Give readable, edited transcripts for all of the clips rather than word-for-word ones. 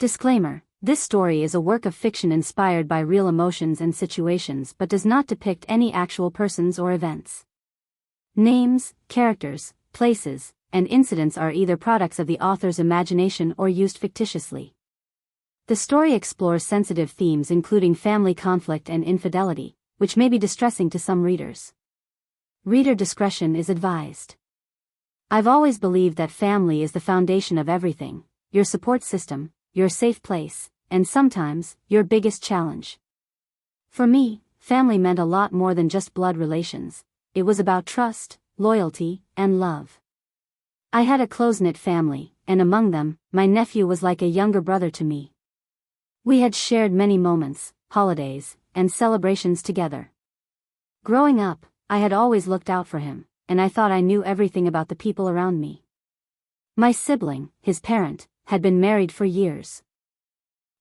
Disclaimer: this story is a work of fiction inspired by real emotions and situations but does not depict any actual persons or events. Names, characters, places, and incidents are either products of the author's imagination or used fictitiously. The story explores sensitive themes including family conflict and infidelity, which may be distressing to some readers. Reader discretion is advised. I've always believed that family is the foundation of everything, your support system, your safe place, and sometimes, your biggest challenge. For me, family meant a lot more than just blood relations. It was about trust, loyalty, and love. I had a close-knit family, and among them, my nephew was like a younger brother to me. We had shared many moments, holidays, and celebrations together. Growing up, I had always looked out for him, and I thought I knew everything about the people around me. My sibling, his parent, had been married for years.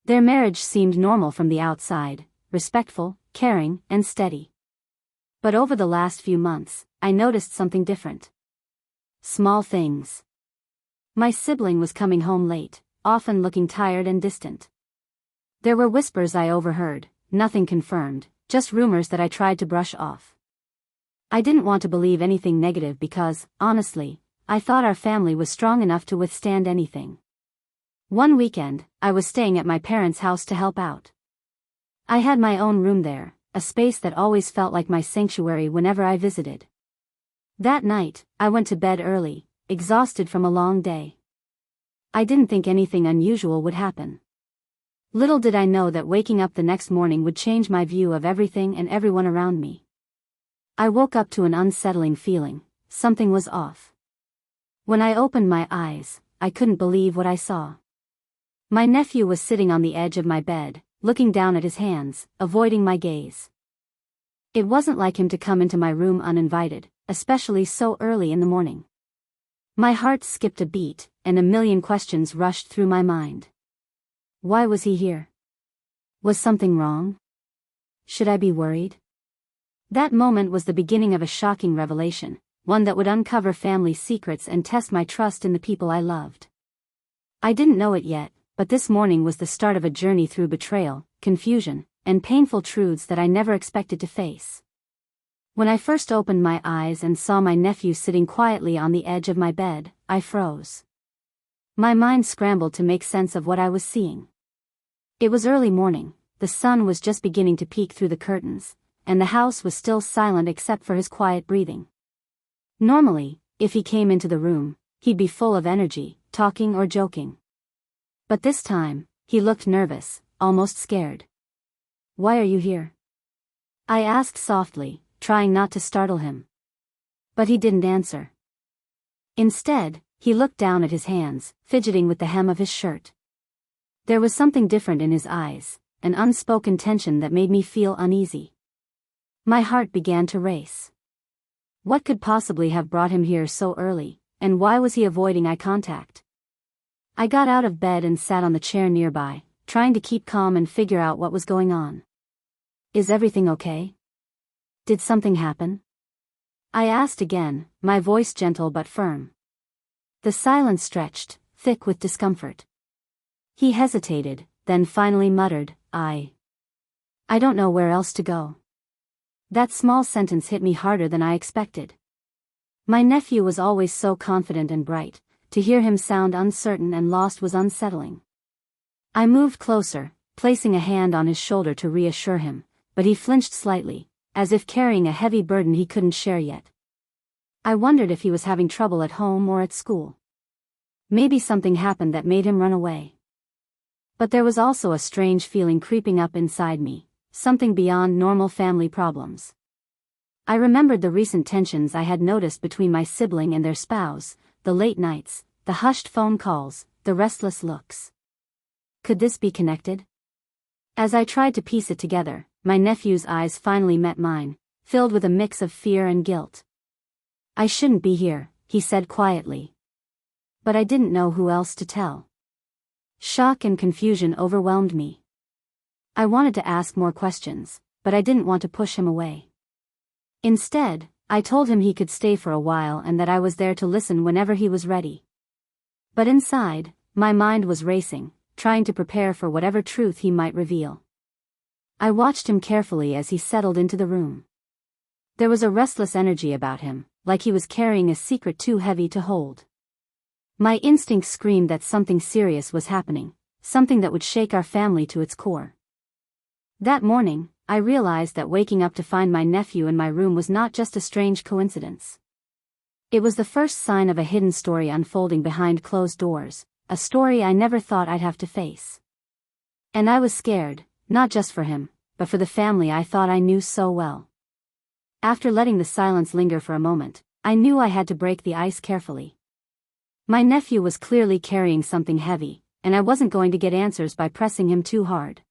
Their marriage seemed normal from the outside, respectful, caring, and steady. But over the last few months, I noticed something different. Small things. My sibling was coming home late, often looking tired and distant. There were whispers I overheard, nothing confirmed, just rumors that I tried to brush off. I didn't want to believe anything negative because, honestly, I thought our family was strong enough to withstand anything. One weekend, I was staying at my parents' house to help out. I had my own room there, a space that always felt like my sanctuary whenever I visited. That night, I went to bed early, exhausted from a long day. I didn't think anything unusual would happen. Little did I know that waking up the next morning would change my view of everything and everyone around me. I woke up to an unsettling feeling. Something was off. When I opened my eyes, I couldn't believe what I saw. My nephew was sitting on the edge of my bed, looking down at his hands, avoiding my gaze. It wasn't like him to come into my room uninvited, especially so early in the morning. My heart skipped a beat, and a million questions rushed through my mind. Why was he here? Was something wrong? Should I be worried? That moment was the beginning of a shocking revelation, one that would uncover family secrets and test my trust in the people I loved. I didn't know it yet, but this morning was the start of a journey through betrayal, confusion, and painful truths that I never expected to face. When I first opened my eyes and saw my nephew sitting quietly on the edge of my bed, I froze. My mind scrambled to make sense of what I was seeing. It was early morning, the sun was just beginning to peek through the curtains, and the house was still silent except for his quiet breathing. Normally, if he came into the room, he'd be full of energy, talking or joking. But this time, he looked nervous, almost scared. "Why are you here?" I asked softly, trying not to startle him. But he didn't answer. Instead, he looked down at his hands, fidgeting with the hem of his shirt. There was something different in his eyes, an unspoken tension that made me feel uneasy. My heart began to race. What could possibly have brought him here so early, and why was he avoiding eye contact? I got out of bed and sat on the chair nearby, trying to keep calm and figure out what was going on. "Is everything okay? Did something happen?" I asked again, my voice gentle but firm. The silence stretched, thick with discomfort. He hesitated, then finally muttered, I don't know where else to go." That small sentence hit me harder than I expected. My nephew was always so confident and bright. To hear him sound uncertain and lost was unsettling. I moved closer, placing a hand on his shoulder to reassure him, but he flinched slightly, as if carrying a heavy burden he couldn't share yet. I wondered if he was having trouble at home or at school. Maybe something happened that made him run away. But there was also a strange feeling creeping up inside me, something beyond normal family problems. I remembered the recent tensions I had noticed between my sibling and their spouse, the late nights, the hushed phone calls, the restless looks. Could this be connected? As I tried to piece it together, my nephew's eyes finally met mine, filled with a mix of fear and guilt. "I shouldn't be here," he said quietly. But I didn't know who else to tell. Shock and confusion overwhelmed me. I wanted to ask more questions, but I didn't want to push him away. Instead, I told him he could stay for a while and that I was there to listen whenever he was ready. But inside, my mind was racing, trying to prepare for whatever truth he might reveal. I watched him carefully as he settled into the room. There was a restless energy about him, like he was carrying a secret too heavy to hold. My instinct screamed that something serious was happening, something that would shake our family to its core. That morning, I realized that waking up to find my nephew in my room was not just a strange coincidence. It was the first sign of a hidden story unfolding behind closed doors, a story I never thought I'd have to face. And I was scared, not just for him, but for the family I thought I knew so well. After letting the silence linger for a moment, I knew I had to break the ice carefully. My nephew was clearly carrying something heavy, and I wasn't going to get answers by pressing him too hard.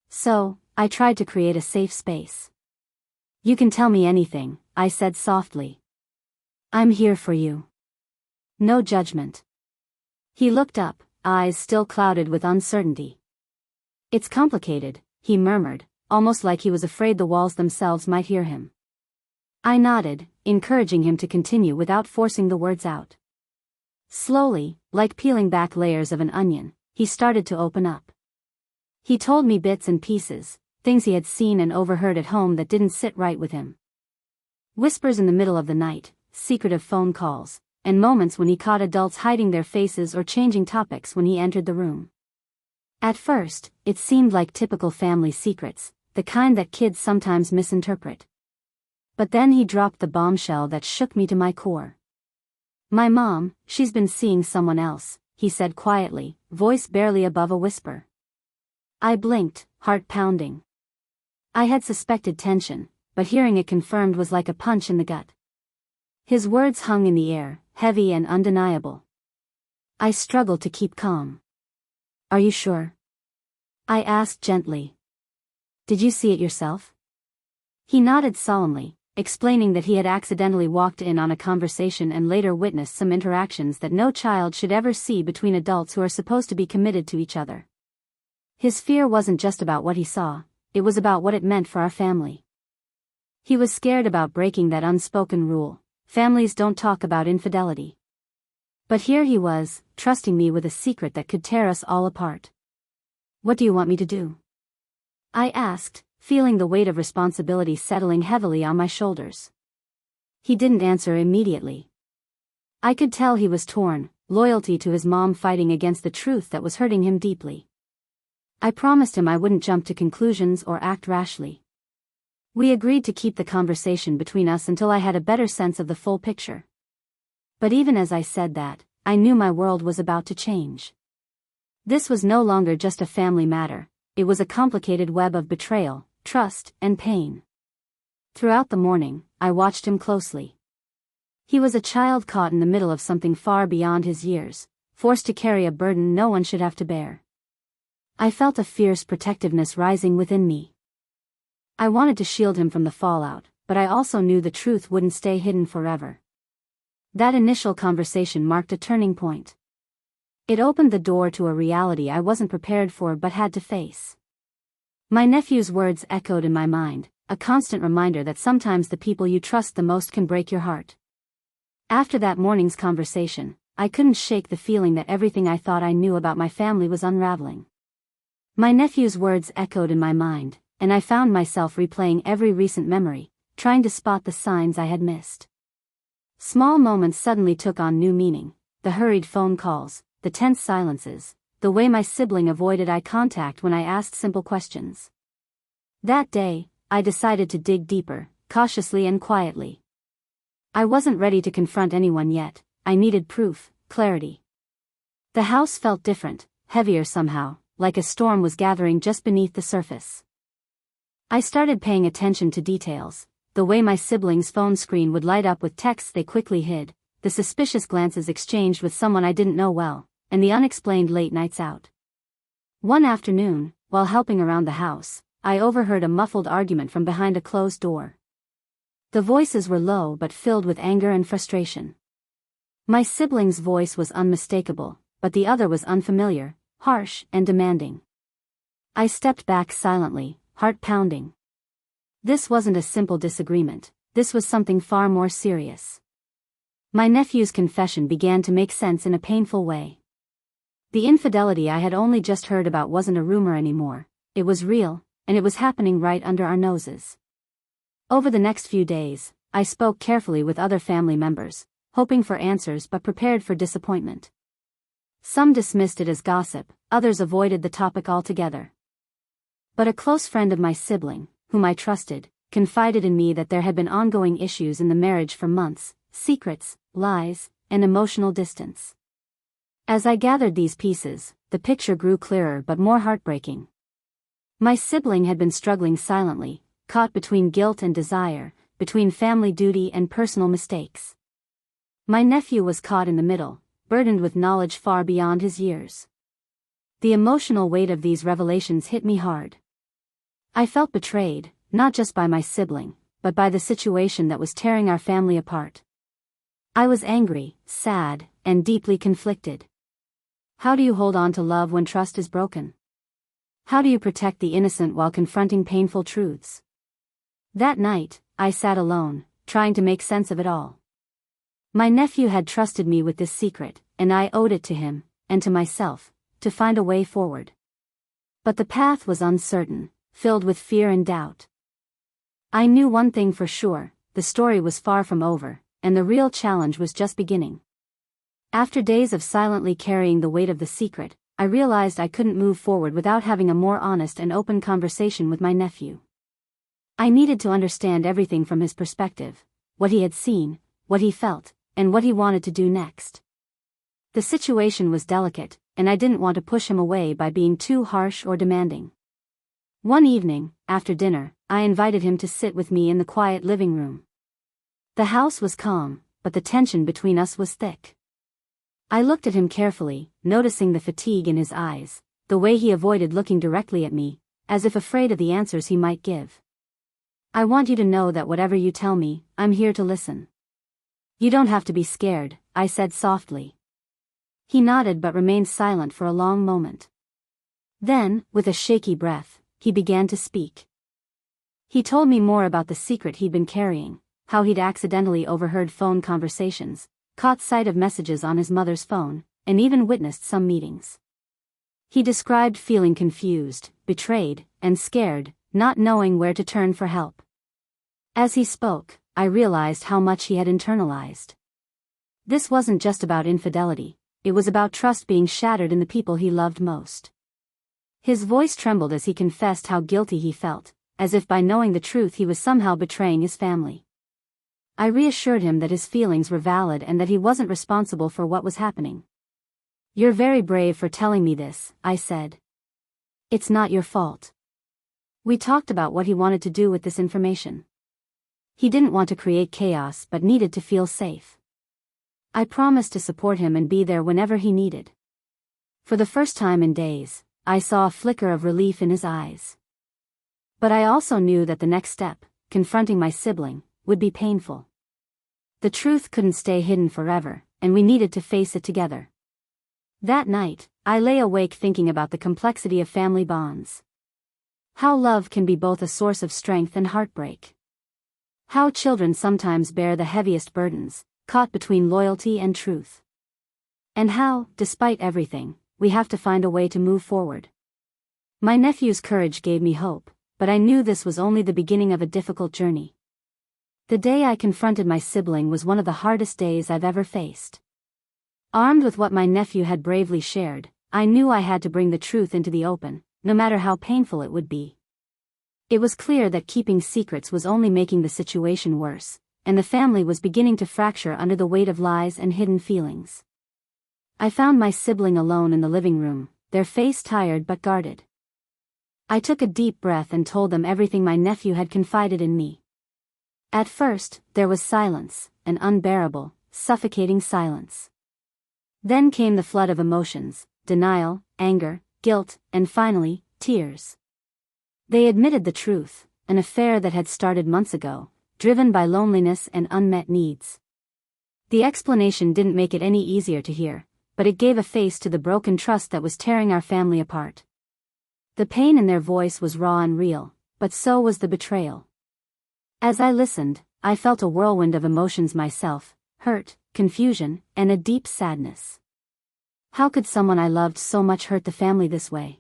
So, I tried to create a safe space. "You can tell me anything," I said softly. "I'm here for you. No judgment." He looked up, eyes still clouded with uncertainty. "It's complicated," he murmured, almost like he was afraid the walls themselves might hear him. I nodded, encouraging him to continue without forcing the words out. Slowly, like peeling back layers of an onion, he started to open up. He told me bits and pieces, things he had seen and overheard at home that didn't sit right with him. Whispers in the middle of the night, secretive phone calls, and moments when he caught adults hiding their faces or changing topics when he entered the room. At first, it seemed like typical family secrets, the kind that kids sometimes misinterpret. But then he dropped the bombshell that shook me to my core. "My mom, she's been seeing someone else," he said quietly, voice barely above a whisper. I blinked, heart pounding. I had suspected tension, but hearing it confirmed was like a punch in the gut. His words hung in the air, heavy and undeniable. I struggled to keep calm. "Are you sure?" I asked gently. "Did you see it yourself?" He nodded solemnly, explaining that he had accidentally walked in on a conversation and later witnessed some interactions that no child should ever see between adults who are supposed to be committed to each other. His fear wasn't just about what he saw, it was about what it meant for our family. He was scared about breaking that unspoken rule: families don't talk about infidelity. But here he was, trusting me with a secret that could tear us all apart. "What do you want me to do?" I asked, feeling the weight of responsibility settling heavily on my shoulders. He didn't answer immediately. I could tell he was torn, loyalty to his mom fighting against the truth that was hurting him deeply. I promised him I wouldn't jump to conclusions or act rashly. We agreed to keep the conversation between us until I had a better sense of the full picture. But even as I said that, I knew my world was about to change. This was no longer just a family matter, it was a complicated web of betrayal, trust, and pain. Throughout the morning, I watched him closely. He was a child caught in the middle of something far beyond his years, forced to carry a burden no one should have to bear. I felt a fierce protectiveness rising within me. I wanted to shield him from the fallout, but I also knew the truth wouldn't stay hidden forever. That initial conversation marked a turning point. It opened the door to a reality I wasn't prepared for but had to face. My nephew's words echoed in my mind, a constant reminder that sometimes the people you trust the most can break your heart. After that morning's conversation, I couldn't shake the feeling that everything I thought I knew about my family was unraveling. My nephew's words echoed in my mind, and I found myself replaying every recent memory, trying to spot the signs I had missed. Small moments suddenly took on new meaning: the hurried phone calls, the tense silences, the way my sibling avoided eye contact when I asked simple questions. That day, I decided to dig deeper, cautiously and quietly. I wasn't ready to confront anyone yet, I needed proof, clarity. The house felt different, heavier somehow, like a storm was gathering just beneath the surface. I started paying attention to details: the way my siblings' phone screen would light up with texts they quickly hid, the suspicious glances exchanged with someone I didn't know well, and the unexplained late nights out. One afternoon, while helping around the house, I overheard a muffled argument from behind a closed door. The voices were low but filled with anger and frustration. My sibling's voice was unmistakable, but the other was unfamiliar, harsh, and demanding. I stepped back silently, heart pounding. This wasn't a simple disagreement, this was something far more serious. My nephew's confession began to make sense in a painful way. The infidelity I had only just heard about wasn't a rumor anymore, it was real, and it was happening right under our noses. Over the next few days, I spoke carefully with other family members, hoping for answers but prepared for disappointment. Some dismissed it as gossip, others avoided the topic altogether. But a close friend of my sibling, whom I trusted, confided in me that there had been ongoing issues in the marriage for months, secrets, lies, and emotional distance. As I gathered these pieces, the picture grew clearer but more heartbreaking. My sibling had been struggling silently, caught between guilt and desire, between family duty and personal mistakes. My nephew was caught in the middle, burdened with knowledge far beyond his years. The emotional weight of these revelations hit me hard. I felt betrayed, not just by my sibling, but by the situation that was tearing our family apart. I was angry, sad, and deeply conflicted. How do you hold on to love when trust is broken? How do you protect the innocent while confronting painful truths? That night, I sat alone, trying to make sense of it all. My nephew had trusted me with this secret, and I owed it to him, and to myself, to find a way forward. But the path was uncertain, filled with fear and doubt. I knew one thing for sure, the story was far from over, and the real challenge was just beginning. After days of silently carrying the weight of the secret, I realized I couldn't move forward without having a more honest and open conversation with my nephew. I needed to understand everything from his perspective, what he had seen, what he felt, and what he wanted to do next. The situation was delicate, and I didn't want to push him away by being too harsh or demanding. One evening, after dinner, I invited him to sit with me in the quiet living room. The house was calm, but the tension between us was thick. I looked at him carefully, noticing the fatigue in his eyes, the way he avoided looking directly at me, as if afraid of the answers he might give. I want you to know that whatever you tell me, I'm here to listen. You don't have to be scared, I said softly. He nodded but remained silent for a long moment. Then, with a shaky breath, he began to speak. He told me more about the secret he'd been carrying, how he'd accidentally overheard phone conversations, caught sight of messages on his mother's phone, and even witnessed some meetings. He described feeling confused, betrayed, and scared, not knowing where to turn for help. As he spoke, I realized how much he had internalized. This wasn't just about infidelity, it was about trust being shattered in the people he loved most. His voice trembled as he confessed how guilty he felt, as if by knowing the truth he was somehow betraying his family. I reassured him that his feelings were valid and that he wasn't responsible for what was happening. You're very brave for telling me this, I said. It's not your fault. We talked about what he wanted to do with this information. He didn't want to create chaos but needed to feel safe. I promised to support him and be there whenever he needed. For the first time in days, I saw a flicker of relief in his eyes. But I also knew that the next step, confronting my sibling, would be painful. The truth couldn't stay hidden forever, and we needed to face it together. That night, I lay awake thinking about the complexity of family bonds. How love can be both a source of strength and heartbreak. How children sometimes bear the heaviest burdens, caught between loyalty and truth. And how, despite everything, we have to find a way to move forward. My nephew's courage gave me hope, but I knew this was only the beginning of a difficult journey. The day I confronted my sibling was one of the hardest days I've ever faced. Armed with what my nephew had bravely shared, I knew I had to bring the truth into the open, no matter how painful it would be. It was clear that keeping secrets was only making the situation worse, and the family was beginning to fracture under the weight of lies and hidden feelings. I found my sibling alone in the living room, their face tired but guarded. I took a deep breath and told them everything my nephew had confided in me. At first, there was silence, an unbearable, suffocating silence. Then came the flood of emotions, denial, anger, guilt, and finally, tears. They admitted the truth, an affair that had started months ago, driven by loneliness and unmet needs. The explanation didn't make it any easier to hear, but it gave a face to the broken trust that was tearing our family apart. The pain in their voice was raw and real, but so was the betrayal. As I listened, I felt a whirlwind of emotions myself, hurt, confusion, and a deep sadness. How could someone I loved so much hurt the family this way?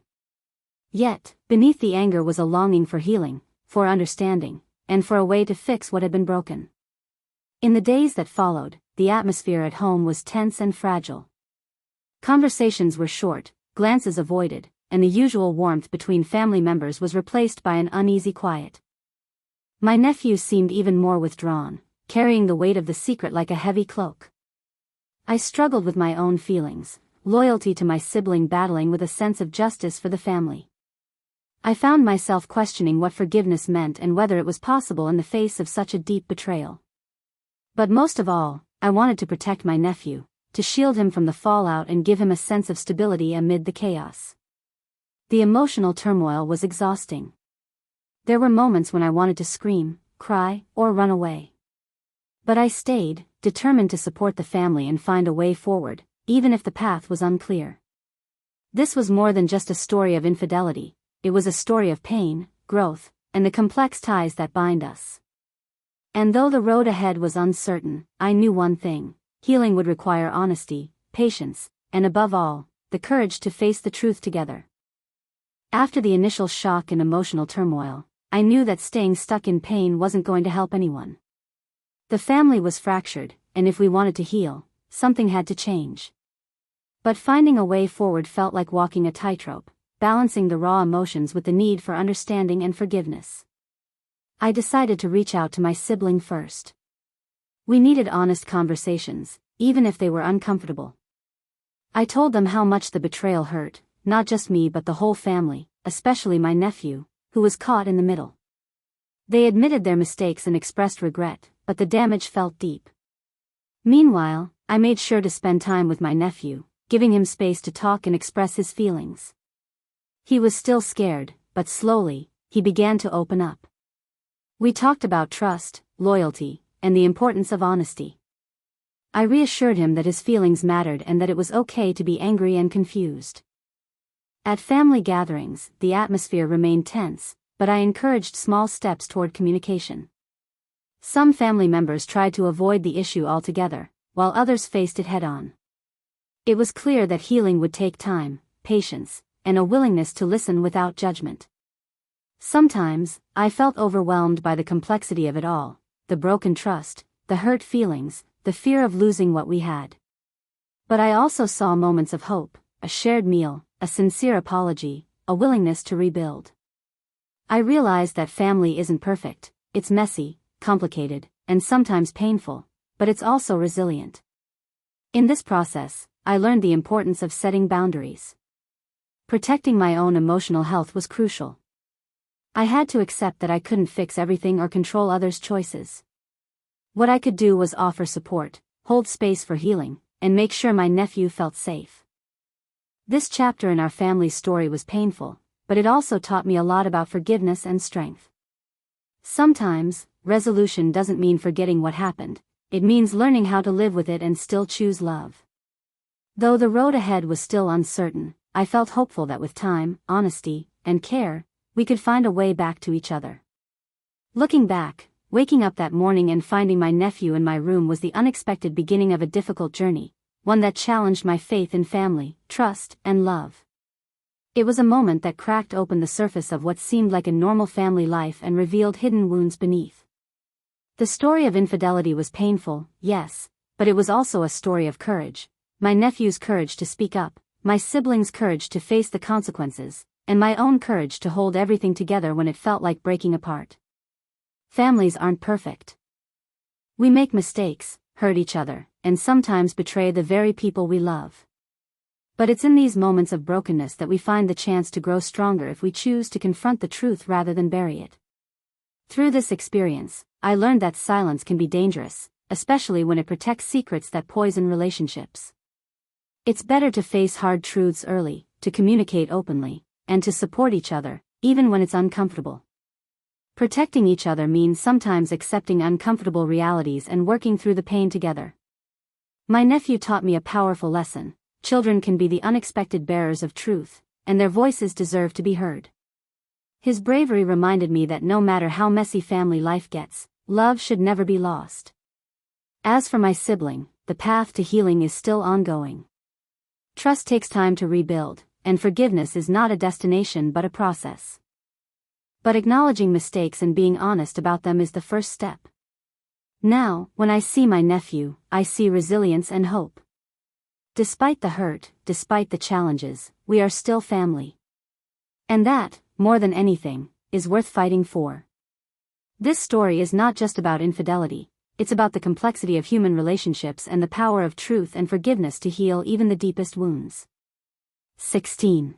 Yet, beneath the anger was a longing for healing, for understanding, and for a way to fix what had been broken. In the days that followed, the atmosphere at home was tense and fragile. Conversations were short, glances avoided, and the usual warmth between family members was replaced by an uneasy quiet. My nephew seemed even more withdrawn, carrying the weight of the secret like a heavy cloak. I struggled with my own feelings, loyalty to my sibling battling with a sense of justice for the family. I found myself questioning what forgiveness meant and whether it was possible in the face of such a deep betrayal. But most of all, I wanted to protect my nephew, to shield him from the fallout and give him a sense of stability amid the chaos. The emotional turmoil was exhausting. There were moments when I wanted to scream, cry, or run away. But I stayed, determined to support the family and find a way forward, even if the path was unclear. This was more than just a story of infidelity, it was a story of pain, growth, and the complex ties that bind us. And though the road ahead was uncertain, I knew one thing: healing would require honesty, patience, and above all, the courage to face the truth together. After the initial shock and emotional turmoil, I knew that staying stuck in pain wasn't going to help anyone. The family was fractured, and if we wanted to heal, something had to change. But finding a way forward felt like walking a tightrope, balancing the raw emotions with the need for understanding and forgiveness. I decided to reach out to my sibling first. We needed honest conversations, even if they were uncomfortable. I told them how much the betrayal hurt, not just me but the whole family, especially my nephew, who was caught in the middle. They admitted their mistakes and expressed regret, but the damage felt deep. Meanwhile, I made sure to spend time with my nephew, giving him space to talk and express his feelings. He was still scared, but slowly, he began to open up. We talked about trust, loyalty, and the importance of honesty. I reassured him that his feelings mattered and that it was okay to be angry and confused. At family gatherings, the atmosphere remained tense, but I encouraged small steps toward communication. Some family members tried to avoid the issue altogether, while others faced it head-on. It was clear that healing would take time, patience, and a willingness to listen without judgment. Sometimes, I felt overwhelmed by the complexity of it all: the broken trust, the hurt feelings, the fear of losing what we had. But I also saw moments of hope: a shared meal, a sincere apology, a willingness to rebuild. I realized that family isn't perfect, it's messy, complicated, and sometimes painful, but it's also resilient. In this process, I learned the importance of setting boundaries. Protecting my own emotional health was crucial. I had to accept that I couldn't fix everything or control others' choices. What I could do was offer support, hold space for healing, and make sure my nephew felt safe. This chapter in our family's story was painful, but it also taught me a lot about forgiveness and strength. Sometimes, resolution doesn't mean forgetting what happened, it means learning how to live with it and still choose love. Though the road ahead was still uncertain, I felt hopeful that with time, honesty, and care, we could find a way back to each other. Looking back, waking up that morning and finding my nephew in my room was the unexpected beginning of a difficult journey, one that challenged my faith in family, trust, and love. It was a moment that cracked open the surface of what seemed like a normal family life and revealed hidden wounds beneath. The story of infidelity was painful, yes, but it was also a story of courage: my nephew's courage to speak up, my siblings' courage to face the consequences, and my own courage to hold everything together when it felt like breaking apart. Families aren't perfect. We make mistakes, hurt each other, and sometimes betray the very people we love. But it's in these moments of brokenness that we find the chance to grow stronger if we choose to confront the truth rather than bury it. Through this experience, I learned that silence can be dangerous, especially when it protects secrets that poison relationships. It's better to face hard truths early, to communicate openly, and to support each other, even when it's uncomfortable. Protecting each other means sometimes accepting uncomfortable realities and working through the pain together. My nephew taught me a powerful lesson: children can be the unexpected bearers of truth, and their voices deserve to be heard. His bravery reminded me that no matter how messy family life gets, love should never be lost. As for my sibling, the path to healing is still ongoing. Trust takes time to rebuild, and forgiveness is not a destination but a process. But acknowledging mistakes and being honest about them is the first step. Now, when I see my nephew, I see resilience and hope. Despite the hurt, despite the challenges, we are still family. And that, more than anything, is worth fighting for. This story is not just about infidelity, it's about the complexity of human relationships and the power of truth and forgiveness to heal even the deepest wounds. 16.